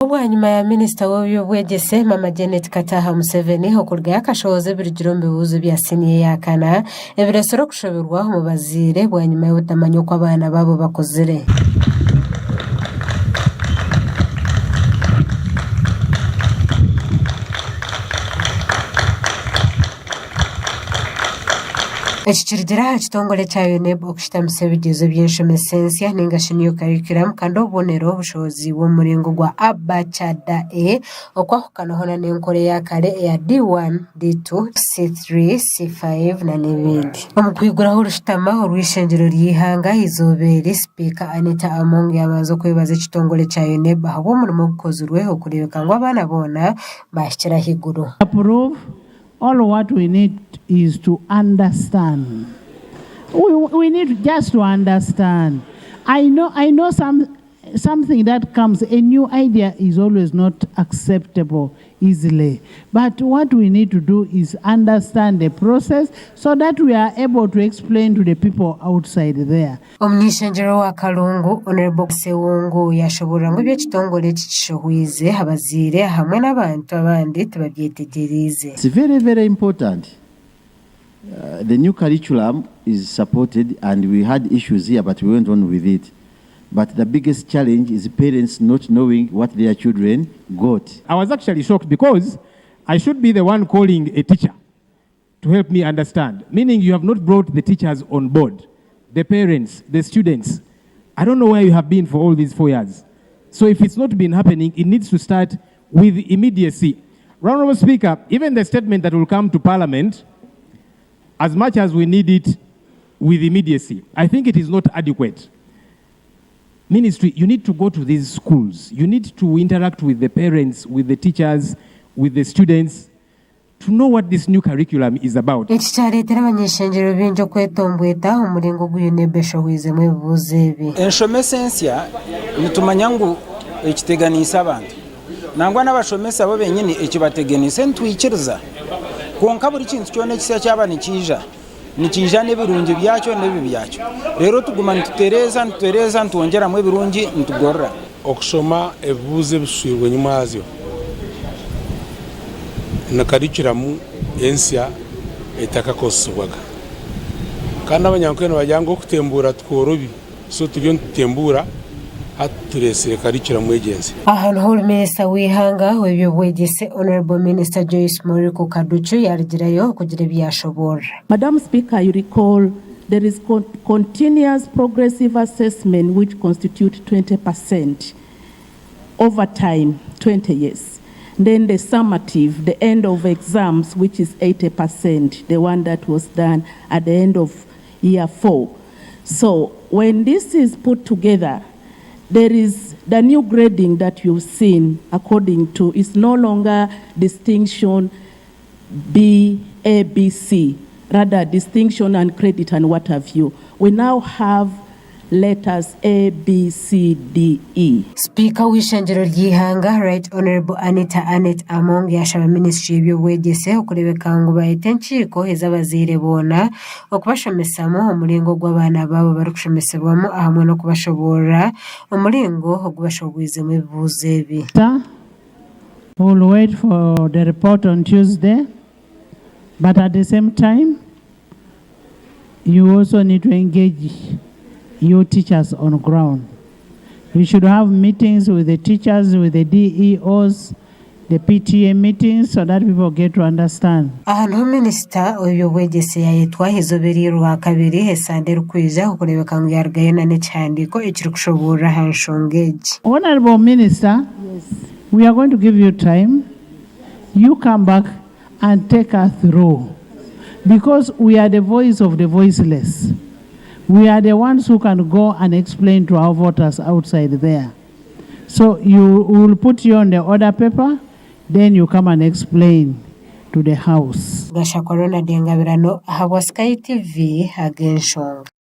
Nyuma ya minisita w'ebyobwegyese Mama Janet Kataha Museveni okurga yakashoboze birigiro mbibuzo byasiniye yakana ebiresoro kushoberwaho mu bazire bwanyuma y'ubutamanya uko abana babo bakozere. Ekikirigira kitongole kya UNEB okushitamusa ebigezo by'enshomesensia n'engashinyo curriculum kandi obubonero obushobozi bw'omuringo gwa abachada okwahukanaho n'enkore ya kare ya D1, D2, C3, C5 na n'ebindi. Omukwiguraho orushitama orw'Eishengyero ry'ihanga izobere Speaker Anita Among yamaze okwebaza ekitongole kya UNEB ahabwa omurimo gukozirwe okurebeka ngu abaana boona bahikira haiguru. All what we need is to understand. We need just to understand. I know something that comes, a new idea is always not acceptable easily. But what we need to do is understand the process so that we are able to explain to the people outside there. Minisiture wa Kalungu Honorable Sewungu yashobora ngo by'ekitongole kikishohwize abazire hamwe n'abantu abandi tubabyetegereze. It's very, very important. The new curriculum is supported and we had issues here, but we went on with it. But the biggest challenge is parents not knowing what their children got. I was actually shocked because I should be the one calling a teacher to help me understand, meaning you have not brought the teachers on board, the parents, the students. I don't know where you have been for all these 4 years. So if it's not been happening, it needs to start with immediacy. Honorable Speaker, even the statement that will come to Parliament, as much as we need it with immediacy, I think it is not adequate. Ministry, you need to go to these schools. You need to interact with the parents, with the teachers, with the students, to know what this new curriculum is about. Ekicharetera abanyeshengyero binjo kwetombweta omuringo gw'UNEB hwize mu bibuzo ebi. Enshomesensia nitumanya ngu ekiteganisa abantu. Nangwa n'abashomesa bo benyini ekibateganise ntwikiriza. Konka buri kintu cyone kisa cy'abana kija. Nikija n'ebirungi byacyo n'ebibi byacyo. Rero tuguma ntutereza ntwongera mu ebirungi ntugorra. Okusoma ebibuzo bisubirwe nyuma yazyo. Na curriculum ensia etakakosebwaga. Kandi abanyankweno bajyango kutembura tworobi so tubyo ntembura aturesere curriculum agency. Ahantu Minisita w'ihanga w'ebyobwegyese Honorable Minister Joyce Muriku Kaduchu yarigirayo kugira byashobora. Madam Speaker, you recall there is continuous progressive assessment which constitute 20% over time, 20 years. Then the summative, the end of exams, which is 80%, the one that was done at the end of year 4. So when this is put together, there is the new grading that you've seen according to, it's no longer distinction B, A, B, C, rather distinction and credit and what have you. We now have letters A, B, C, D, E. Speaker w'Eishengyero ry'ihanga Right Honorable Anita Among yashaba Ministry y'ebyobwegyese okurebeka ngu bahite enkiko ez'abazire boona okubashomesamo omulingo gw'abaana babo bari kushomesebwamu ahamwe n'okubashobora omulingo ogubashobwizemu ebibuzo ebi. We'll wait for the report on Tuesday, but at the same time, you also need to engage your teachers on ground. You should have meetings with the teachers, with the DEOs, the PTA meetings, so that people get to understand. Ahantu Minisita w'ebyobwegyese yayitwa izoberi rwa kabiri esande rukwija okurebeka ngu yargayo n'ekihandiko ekiri kushobora hanshongeji. Honorable Minister, yes, we are going to give you time. You come back and take us through, because we are the voice of the voiceless. We are the ones who can go and explain to our voters outside there. So you will put you on the order paper, then you come and explain to the House. Gashakorona Dengabirano, Sky TV, again.